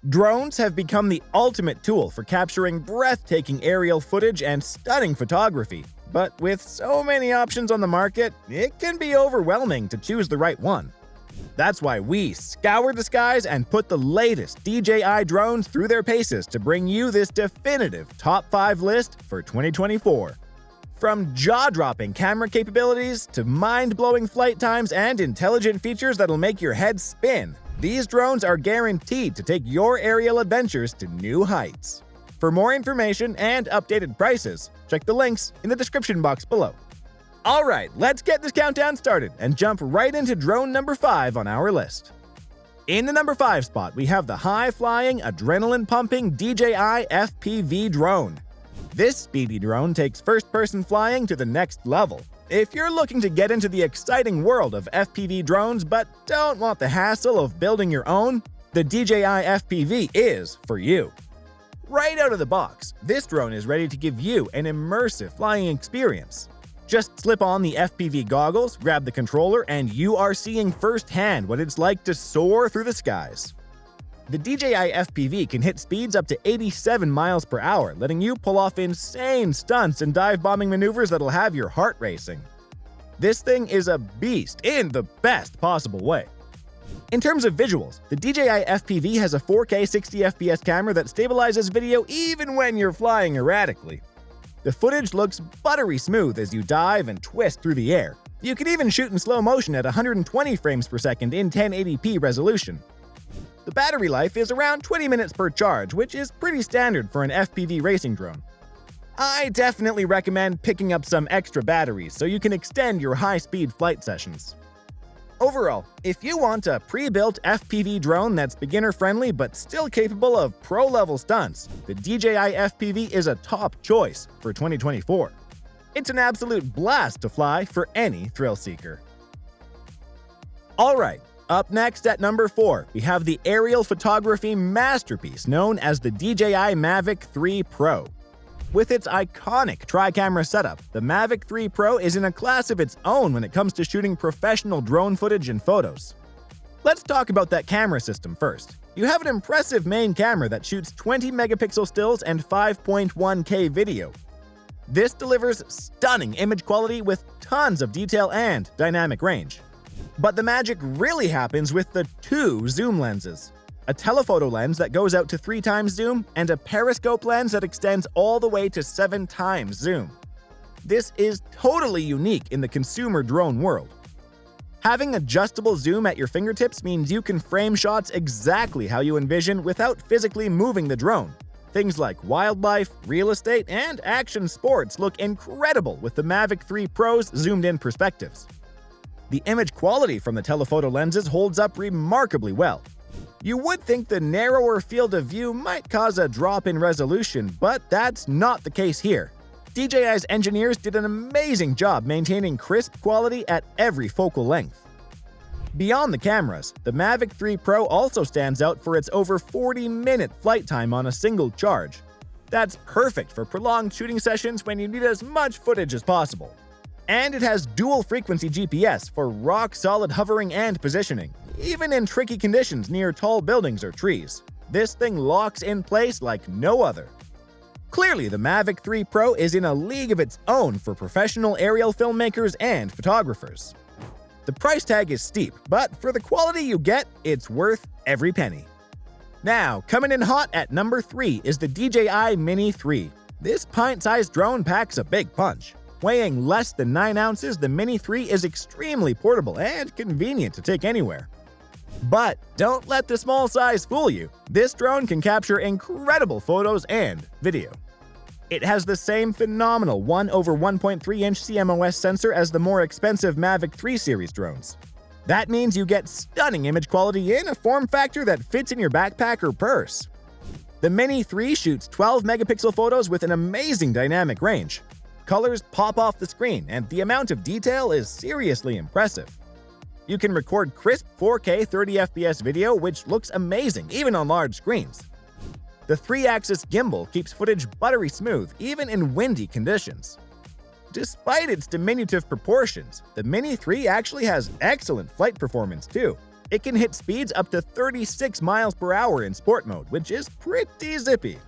Drones have become the ultimate tool for capturing breathtaking aerial footage and stunning photography. But with so many options on the market, it can be overwhelming to choose the right one. That's why we scoured the skies and put the latest DJI drones through their paces to bring you this definitive top 5 list for 2024. From jaw-dropping camera capabilities to mind-blowing flight times and intelligent features that'll make your head spin, these drones are guaranteed to take your aerial adventures to new heights. For more information and updated prices, check the links in the description box below. Alright, let's get this countdown started and jump right into drone number 5 on our list. In the number 5 spot, we have the high-flying, adrenaline-pumping DJI FPV drone. This speedy drone takes first-person flying to the next level. If you're looking to get into the exciting world of FPV drones but don't want the hassle of building your own, the DJI FPV is for you. Right out of the box, this drone is ready to give you an immersive flying experience. Just slip on the FPV goggles, grab the controller, and you are seeing firsthand what it's like to soar through the skies. The DJI FPV can hit speeds up to 87 miles per hour, letting you pull off insane stunts and dive-bombing maneuvers that'll have your heart racing. This thing is a beast in the best possible way. In terms of visuals, the DJI FPV has a 4K 60fps camera that stabilizes video even when you're flying erratically. The footage looks buttery smooth as you dive and twist through the air. You can even shoot in slow motion at 120 frames per second in 1080p resolution. The battery life is around 20 minutes per charge, which is pretty standard for an FPV racing drone. I definitely recommend picking up some extra batteries so you can extend your high-speed flight sessions. Overall, if you want a pre-built FPV drone that's beginner-friendly but still capable of pro-level stunts, the DJI FPV is a top choice for 2024. It's an absolute blast to fly for any thrill-seeker. Alright, up next at number 4, we have the aerial photography masterpiece known as the DJI Mavic 3 Pro. With its iconic tri-camera setup, the Mavic 3 Pro is in a class of its own when it comes to shooting professional drone footage and photos. Let's talk about that camera system first. You have an impressive main camera that shoots 20 megapixel stills and 5.1K video. This delivers stunning image quality with tons of detail and dynamic range. But the magic really happens with the 2 zoom lenses. A telephoto lens that goes out to 3 times zoom, and a periscope lens that extends all the way to 7 times zoom. This is totally unique in the consumer drone world. Having adjustable zoom at your fingertips means you can frame shots exactly how you envision without physically moving the drone. Things like wildlife, real estate, and action sports look incredible with the Mavic 3 Pro's zoomed-in perspectives. The image quality from the telephoto lenses holds up remarkably well. You would think the narrower field of view might cause a drop in resolution, but that's not the case here. DJI's engineers did an amazing job maintaining crisp quality at every focal length. Beyond the cameras, the Mavic 3 Pro also stands out for its over 40-minute flight time on a single charge. That's perfect for prolonged shooting sessions when you need as much footage as possible. And it has dual-frequency GPS for rock-solid hovering and positioning, even in tricky conditions near tall buildings or trees. This thing locks in place like no other. Clearly, the Mavic 3 Pro is in a league of its own for professional aerial filmmakers and photographers. The price tag is steep, but for the quality you get, it's worth every penny. Now, coming in hot at number 3 is the DJI Mini 3. This pint-sized drone packs a big punch. Weighing less than 9 ounces, the Mini 3 is extremely portable and convenient to take anywhere. But don't let the small size fool you. This drone can capture incredible photos and video. It has the same phenomenal 1/1.3-inch CMOS sensor as the more expensive Mavic 3 series drones. That means you get stunning image quality in a form factor that fits in your backpack or purse. The Mini 3 shoots 12 megapixel photos with an amazing dynamic range. Colors pop off the screen, and the amount of detail is seriously impressive. You can record crisp 4K 30fps video, which looks amazing even on large screens. The 3-axis gimbal keeps footage buttery smooth even in windy conditions. Despite its diminutive proportions, the Mini 3 actually has excellent flight performance too. It can hit speeds up to 36 miles per hour in sport mode, which is pretty zippy.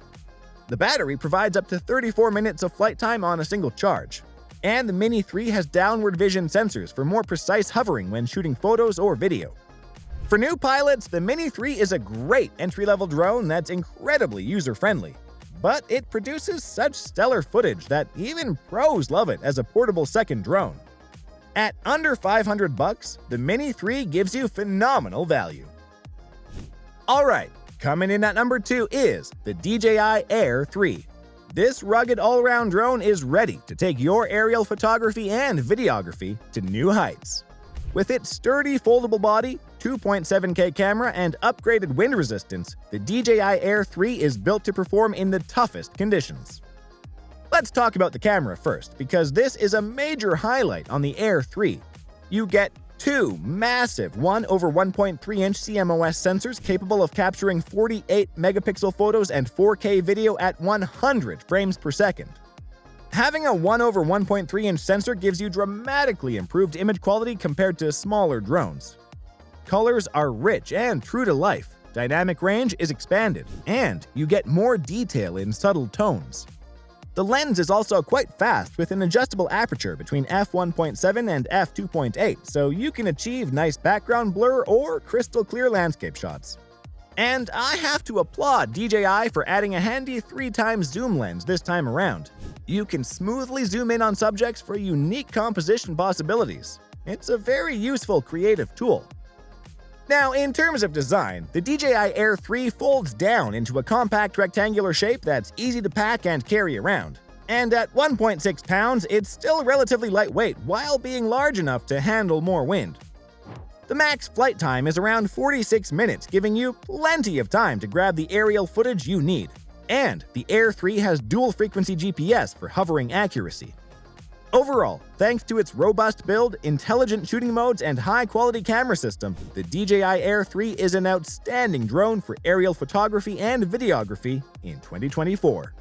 The battery provides up to 34 minutes of flight time on a single charge. And the Mini 3 has downward vision sensors for more precise hovering when shooting photos or video. For new pilots, the Mini 3 is a great entry-level drone that's incredibly user-friendly. But it produces such stellar footage that even pros love it as a portable second drone. At under $500, the Mini 3 gives you phenomenal value. Alright, coming in at number 2 is the DJI Air 3. This rugged all-around drone is ready to take your aerial photography and videography to new heights. With its sturdy foldable body, 2.7K camera, and upgraded wind resistance, the DJI Air 3 is built to perform in the toughest conditions. Let's talk about the camera first, because this is a major highlight on the Air 3. You get two massive 1/1.3-inch CMOS sensors capable of capturing 48-megapixel photos and 4K video at 100 frames per second. Having a 1/1.3-inch sensor gives you dramatically improved image quality compared to smaller drones. Colors are rich and true to life, dynamic range is expanded, and you get more detail in subtle tones. The lens is also quite fast with an adjustable aperture between f1.7 and f2.8, so you can achieve nice background blur or crystal clear landscape shots. And I have to applaud DJI for adding a handy 3x zoom lens this time around. You can smoothly zoom in on subjects for unique composition possibilities. It's a very useful creative tool. Now, in terms of design, the DJI Air 3 folds down into a compact rectangular shape that's easy to pack and carry around. And at 1.6 pounds, it's still relatively lightweight while being large enough to handle more wind. The max flight time is around 46 minutes, giving you plenty of time to grab the aerial footage you need. And the Air 3 has dual-frequency GPS for hovering accuracy. Overall, thanks to its robust build, intelligent shooting modes, and high-quality camera system, the DJI Air 3 is an outstanding drone for aerial photography and videography in 2024.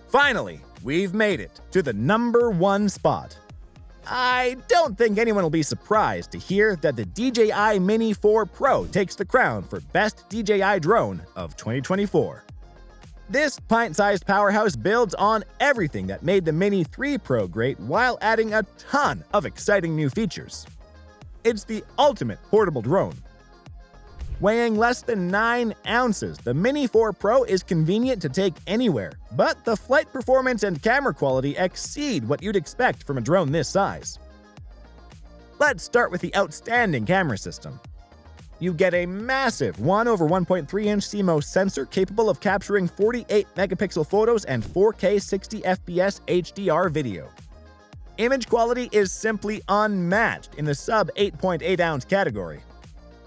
Finally, we've made it to the number 1 spot. I don't think anyone will be surprised to hear that the DJI Mini 4 Pro takes the crown for Best DJI Drone of 2024. This pint-sized powerhouse builds on everything that made the Mini 3 Pro great while adding a ton of exciting new features. It's the ultimate portable drone. Weighing less than 9 ounces, the Mini 4 Pro is convenient to take anywhere, but the flight performance and camera quality exceed what you'd expect from a drone this size. Let's start with the outstanding camera system. You get a massive 1/1.3-inch CMOS sensor capable of capturing 48-megapixel photos and 4K 60fps HDR video. Image quality is simply unmatched in the sub-8.8-ounce category.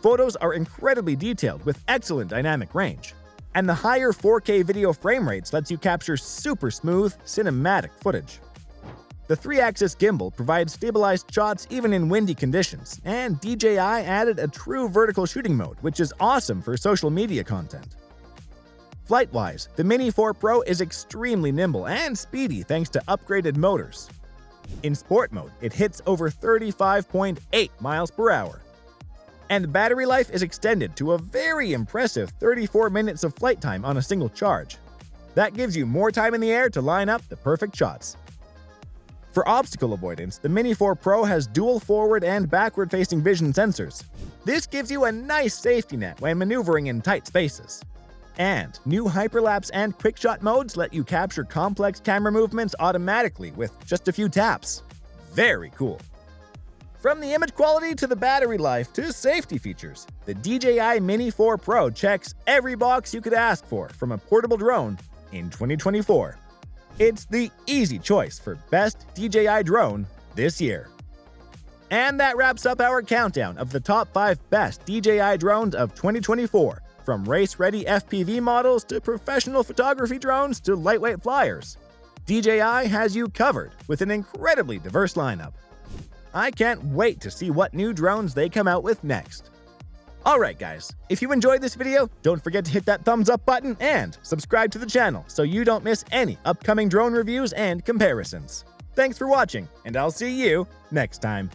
Photos are incredibly detailed with excellent dynamic range, and the higher 4K video frame rates lets you capture super smooth, cinematic footage. The 3-axis gimbal provides stabilized shots even in windy conditions, and DJI added a true vertical shooting mode, which is awesome for social media content. Flight-wise, the Mini 4 Pro is extremely nimble and speedy thanks to upgraded motors. In sport mode, it hits over 35.8 miles per hour. And battery life is extended to a very impressive 34 minutes of flight time on a single charge. That gives you more time in the air to line up the perfect shots. For obstacle avoidance, the Mini 4 Pro has dual forward and backward-facing vision sensors. This gives you a nice safety net when maneuvering in tight spaces. And new hyperlapse and quickshot modes let you capture complex camera movements automatically with just a few taps. Very cool. From the image quality to the battery life to safety features, the DJI Mini 4 Pro checks every box you could ask for from a portable drone in 2024. It's the easy choice for Best DJI Drone this year. And that wraps up our countdown of the top 5 best DJI drones of 2024, from race-ready FPV models to professional photography drones to lightweight flyers. DJI has you covered with an incredibly diverse lineup. I can't wait to see what new drones they come out with next. Alright guys, if you enjoyed this video, don't forget to hit that thumbs up button and subscribe to the channel so you don't miss any upcoming drone reviews and comparisons. Thanks for watching, and I'll see you next time.